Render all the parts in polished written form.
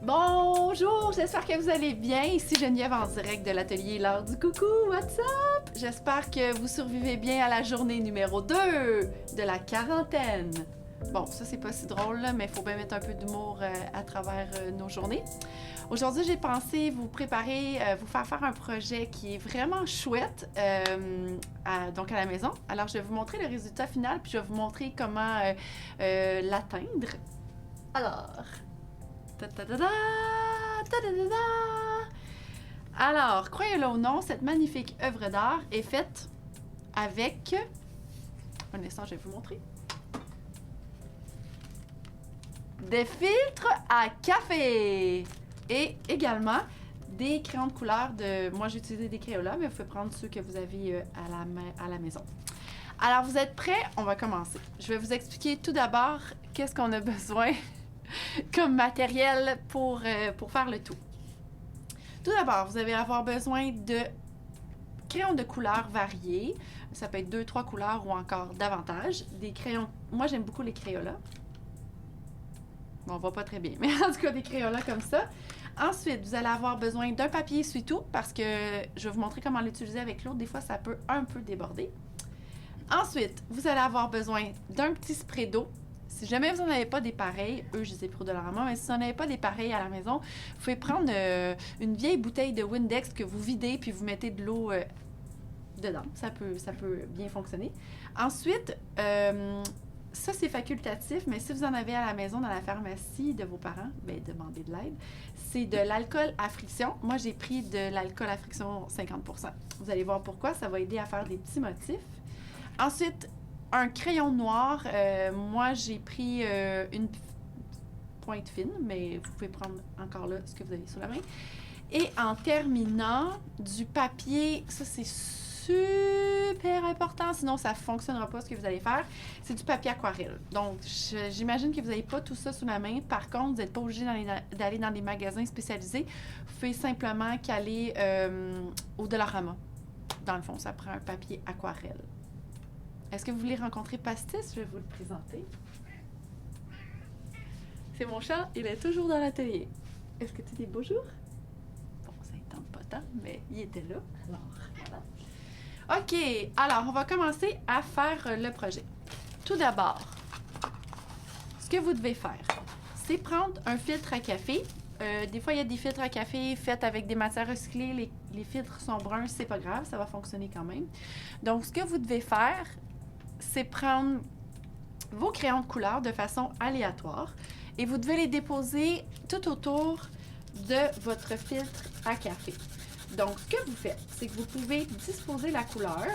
Bonjour, j'espère que vous allez bien. Ici Geneviève en direct de l'atelier L'Heure du Coucou. What's up? J'espère que vous survivez bien à la journée numéro 2 de la quarantaine. Bon, ça c'est pas si drôle, là, mais il faut bien mettre un peu d'humour à travers nos journées. Aujourd'hui, j'ai pensé vous préparer, vous faire un projet qui est vraiment chouette donc à la maison. Alors, je vais vous montrer le résultat final, puis je vais vous montrer comment l'atteindre. Alors... Alors, croyez-le ou non, cette magnifique œuvre d'art est faite avec... Un instant, je vais vous montrer. Des filtres à café! Et également des crayons de couleur de... Moi, j'ai utilisé des Crayola, mais vous pouvez prendre ceux que vous avez à la maison. Alors, vous êtes prêts? On va commencer. Je vais vous expliquer tout d'abord qu'est-ce qu'on a besoin comme matériel pour faire le tout. Tout d'abord, vous allez avoir besoin de crayons de couleurs variés. Ça peut être 2-3 couleurs ou encore davantage. Des crayons... Moi, j'aime beaucoup les Crayola. Bon, on voit pas très bien, mais en tout cas, des Crayola comme ça. Ensuite, vous allez avoir besoin d'un papier essuie-tout parce que je vais vous montrer comment l'utiliser avec l'eau. Des fois, ça peut un peu déborder. Ensuite, vous allez avoir besoin d'un petit spray d'eau. Si jamais vous n'en avez pas des pareils, eux, je les ai pris au Dollarama, mais si vous n'en avez pas des pareils à la maison, vous pouvez prendre une vieille bouteille de Windex que vous videz puis vous mettez de l'eau dedans. Ça peut bien fonctionner. Ensuite, ça, c'est facultatif, mais si vous en avez à la maison, dans la pharmacie de vos parents, bien, demandez de l'aide. C'est de l'alcool à friction. Moi, j'ai pris de l'alcool à friction 50%. Vous allez voir pourquoi. Ça va aider à faire des petits motifs. Ensuite, un crayon noir. Moi, j'ai pris une pointe fine, mais vous pouvez prendre encore là ce que vous avez sous la main. Et en terminant, du papier, ça c'est super important, sinon ça ne fonctionnera pas ce que vous allez faire. C'est du papier aquarelle. Donc, j'imagine que vous n'avez pas tout ça sous la main. Par contre, vous n'êtes pas obligé d'aller dans des magasins spécialisés. Vous pouvez simplement caler au Dollarama. Dans le fond, ça prend un papier aquarelle. Est-ce que vous voulez rencontrer Pastis? Je vais vous le présenter. C'est mon chat, il est toujours dans l'atelier. Est-ce que tu dis bonjour? Bon, ça ne tente pas tant, mais il était là. Alors, voilà. OK, alors on va commencer à faire le projet. Tout d'abord, ce que vous devez faire, c'est prendre un filtre à café. Des fois, il y a des filtres à café faits avec des matières recyclées. Les filtres sont bruns, c'est pas grave, ça va fonctionner quand même. Donc, ce que vous devez faire, c'est prendre vos crayons de couleur de façon aléatoire et vous devez les déposer tout autour de votre filtre à café. Donc, ce que vous faites, c'est que vous pouvez disposer la couleur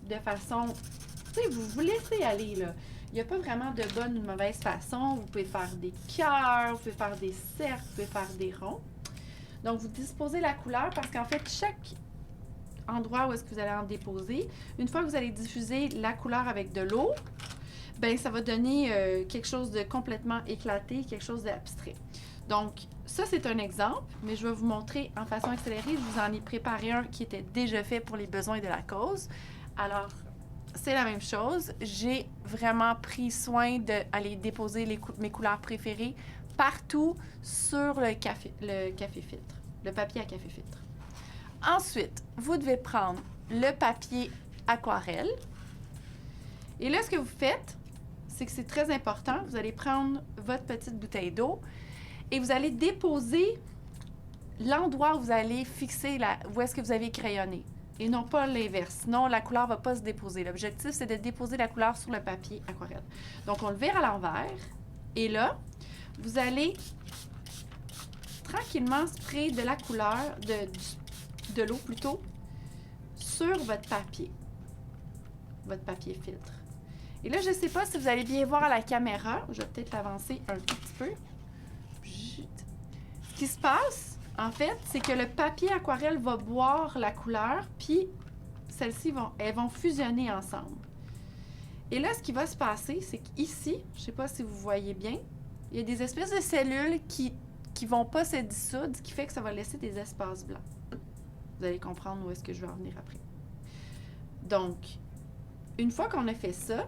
de façon... Tu sais, vous laissez aller, là. Il n'y a pas vraiment de bonne ou de mauvaise façon. Vous pouvez faire des cœurs, vous pouvez faire des cercles, vous pouvez faire des ronds. Donc, vous disposez la couleur parce qu'en fait, chaque endroit où est-ce que vous allez en déposer, une fois que vous allez diffuser la couleur avec de l'eau, ben ça va donner quelque chose de complètement éclaté, quelque chose d'abstrait. Donc, ça, c'est un exemple, mais je vais vous montrer en façon accélérée. Je vous en ai préparé un qui était déjà fait pour les besoins de la cause. Alors, c'est la même chose. J'ai vraiment pris soin d'aller déposer mes couleurs préférées partout sur le café filtre, le papier à café filtre. Ensuite, vous devez prendre le papier aquarelle. Et là, ce que vous faites, c'est que c'est très important. Vous allez prendre votre petite bouteille d'eau et vous allez déposer l'endroit où vous allez fixer où est-ce que vous avez crayonné. Et non pas l'inverse. Sinon, la couleur ne va pas se déposer. L'objectif, c'est de déposer la couleur sur le papier aquarelle. Donc, on le vire à l'envers. Et là, vous allez tranquillement sprayer de la couleur, de l'eau plutôt, sur votre papier filtre. Et là, je ne sais pas si vous allez bien voir à la caméra. Je vais peut-être l'avancer un tout petit peu. Ce qui se passe, en fait, c'est que le papier aquarelle va boire la couleur, puis celles-ci vont fusionner ensemble. Et là, ce qui va se passer, c'est qu'ici, je ne sais pas si vous voyez bien, il y a des espèces de cellules qui ne vont pas se dissoudre, ce qui fait que ça va laisser des espaces blancs. Vous allez comprendre où est-ce que je vais en venir après. Donc, une fois qu'on a fait ça,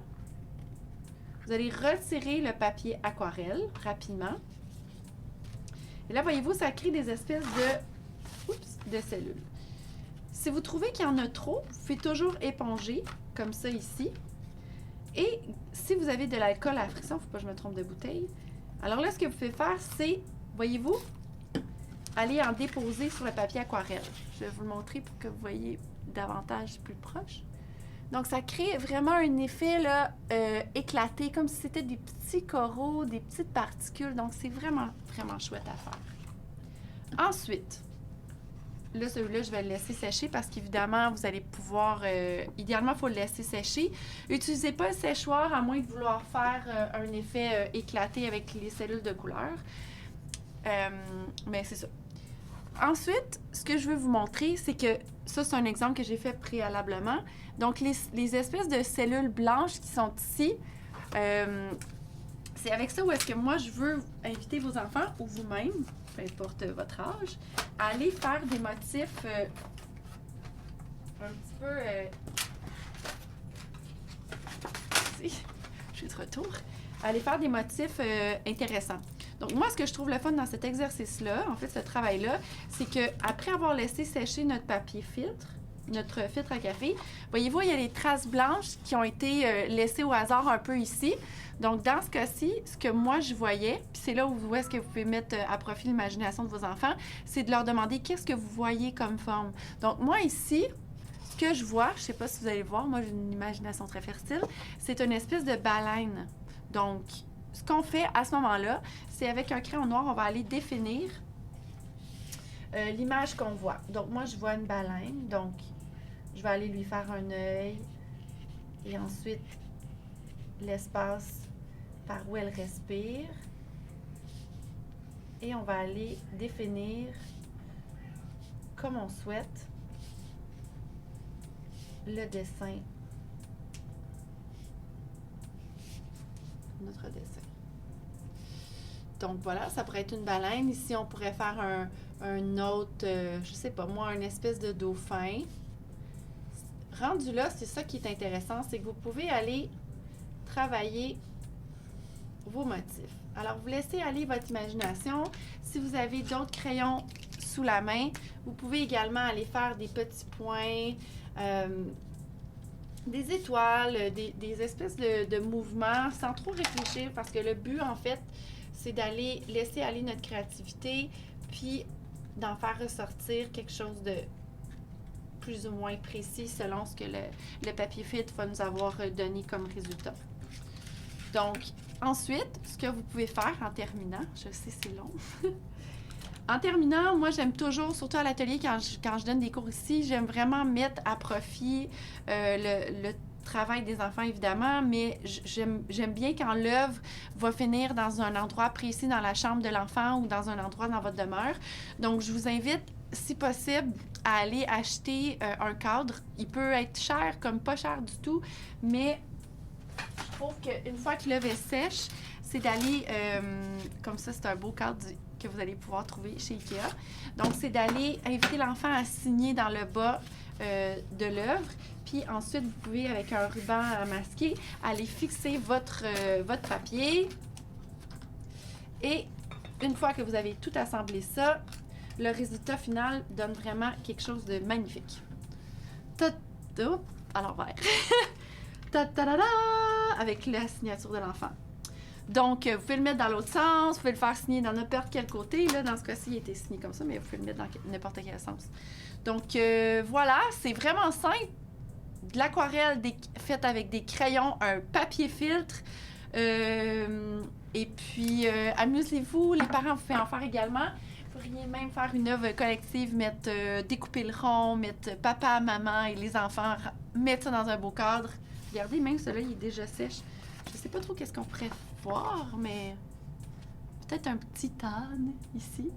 vous allez retirer le papier aquarelle rapidement Et là, voyez-vous, ça crée des espèces de cellules. Si vous trouvez qu'il y en a trop, vous pouvez toujours éponger, comme ça ici. Et si vous avez de l'alcool à friction, il ne faut pas que je me trompe de bouteille. Alors là, ce que vous pouvez faire, c'est, voyez-vous, aller en déposer sur le papier aquarelle. Je vais vous le montrer pour que vous voyez davantage plus proche. Donc, ça crée vraiment un effet là, éclaté, comme si c'était des petits coraux, des petites particules. Donc, c'est vraiment, vraiment chouette à faire. Ensuite, là, celui-là, je vais le laisser sécher parce qu'évidemment, vous allez pouvoir... idéalement, il faut le laisser sécher. N'utilisez pas le séchoir à moins de vouloir faire un effet éclaté avec les cellules de couleur. Mais c'est ça. Ensuite, ce que je veux vous montrer, c'est que ça, c'est un exemple que j'ai fait préalablement. Donc, les espèces de cellules blanches qui sont ici, c'est avec ça où est-ce que moi, je veux inviter vos enfants ou vous-même, peu importe votre âge, à aller faire des motifs un petit peu... je suis de retour. Aller faire des motifs intéressants. Donc, moi, ce que je trouve le fun dans cet exercice-là, en fait, ce travail-là, c'est qu'après avoir laissé sécher notre papier filtre, notre filtre à café, voyez-vous, il y a les traces blanches qui ont été laissées au hasard un peu ici. Donc, dans ce cas-ci, ce que moi, je voyais, puis c'est là où est-ce que vous pouvez mettre à profit l'imagination de vos enfants, c'est de leur demander qu'est-ce que vous voyez comme forme. Donc, moi, ici, ce que je vois, je ne sais pas si vous allez voir, moi, j'ai une imagination très fertile, c'est une espèce de baleine. Donc, ce qu'on fait à ce moment-là, c'est avec un crayon noir, on va aller définir l'image qu'on voit. Donc, moi, je vois une baleine. Donc, je vais aller lui faire un œil. Et ensuite, l'espace par où elle respire. Et on va aller définir, comme on souhaite, le dessin. Notre dessin. Donc voilà, ça pourrait être une baleine. Ici, on pourrait faire un autre, je sais pas moi, une espèce de dauphin. Rendu là, c'est ça qui est intéressant, c'est que vous pouvez aller travailler vos motifs. Alors, vous laissez aller votre imagination. Si vous avez d'autres crayons sous la main, vous pouvez également aller faire des petits points, des étoiles, des espèces de mouvements sans trop réfléchir parce que le but, en fait, c'est d'aller laisser aller notre créativité puis d'en faire ressortir quelque chose de plus ou moins précis selon ce que le papier filtre va nous avoir donné comme résultat. Donc, ensuite, ce que vous pouvez faire en terminant, je sais c'est long, en terminant, moi j'aime toujours, surtout à l'atelier quand je donne des cours ici, j'aime vraiment mettre à profit le travail des enfants évidemment, mais j'aime bien quand l'œuvre va finir dans un endroit précis dans la chambre de l'enfant ou dans un endroit dans votre demeure. Donc, je vous invite, si possible, à aller acheter un cadre. Il peut être cher comme pas cher du tout, mais je trouve qu'une fois que l'œuvre est sèche, c'est d'aller, comme ça c'est un beau cadre que vous allez pouvoir trouver chez Ikea. Donc, c'est d'aller inviter l'enfant à signer dans le bas de l'œuvre. Puis ensuite, vous pouvez, avec un ruban à masquer, aller fixer votre papier. Et une fois que vous avez tout assemblé ça, le résultat final donne vraiment quelque chose de magnifique. À l'envers. Avec la signature de l'enfant. Donc, vous pouvez le mettre dans l'autre sens, vous pouvez le faire signer dans n'importe quel côté. Là, dans ce cas-ci, il était signé comme ça, mais vous pouvez le mettre dans n'importe quel sens. Donc, voilà, c'est vraiment simple. De l'aquarelle faite avec des crayons, un papier filtre. Et puis, amusez-vous. Les parents, vous pouvez en faire également. Vous pourriez même faire une œuvre collective, découper le rond, mettre papa, maman et les enfants, mettre ça dans un beau cadre. Regardez, même celui-là, il est déjà sèche. Je sais pas trop qu'est-ce qu'on pourrait voir, mais peut-être un petit âne ici.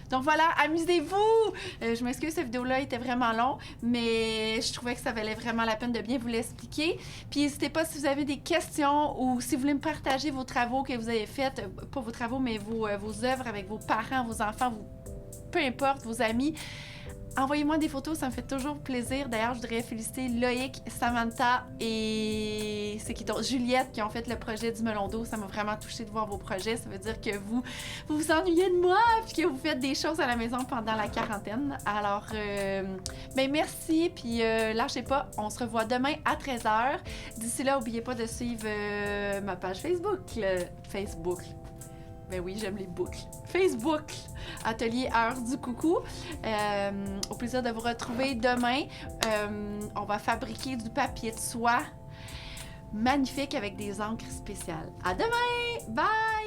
Donc voilà, amusez-vous! Je m'excuse, cette vidéo-là était vraiment longue, mais je trouvais que ça valait vraiment la peine de bien vous l'expliquer. Puis n'hésitez pas si vous avez des questions ou si vous voulez me partager vos travaux que vous avez faits, pas vos travaux, mais vos œuvres avec vos parents, vos enfants, peu importe, vos amis. envoyez-moi des photos, ça me fait toujours plaisir. D'ailleurs, je voudrais féliciter Loïc, Samantha et c'est qui d'autre? Juliette qui ont fait le projet du melon d'eau. Ça m'a vraiment touchée de voir vos projets. Ça veut dire que vous ennuyez de moi puis que vous faites des choses à la maison pendant la quarantaine. Alors, ben merci, puis lâchez pas. On se revoit demain à 13h. D'ici là, n'oubliez pas de suivre ma page Facebook. Facebook. Ben oui, j'aime les boucles. Facebook, Atelier Heure du Coucou. Au plaisir de vous retrouver demain. On va fabriquer du papier de soie magnifique avec des encres spéciales. À demain! Bye!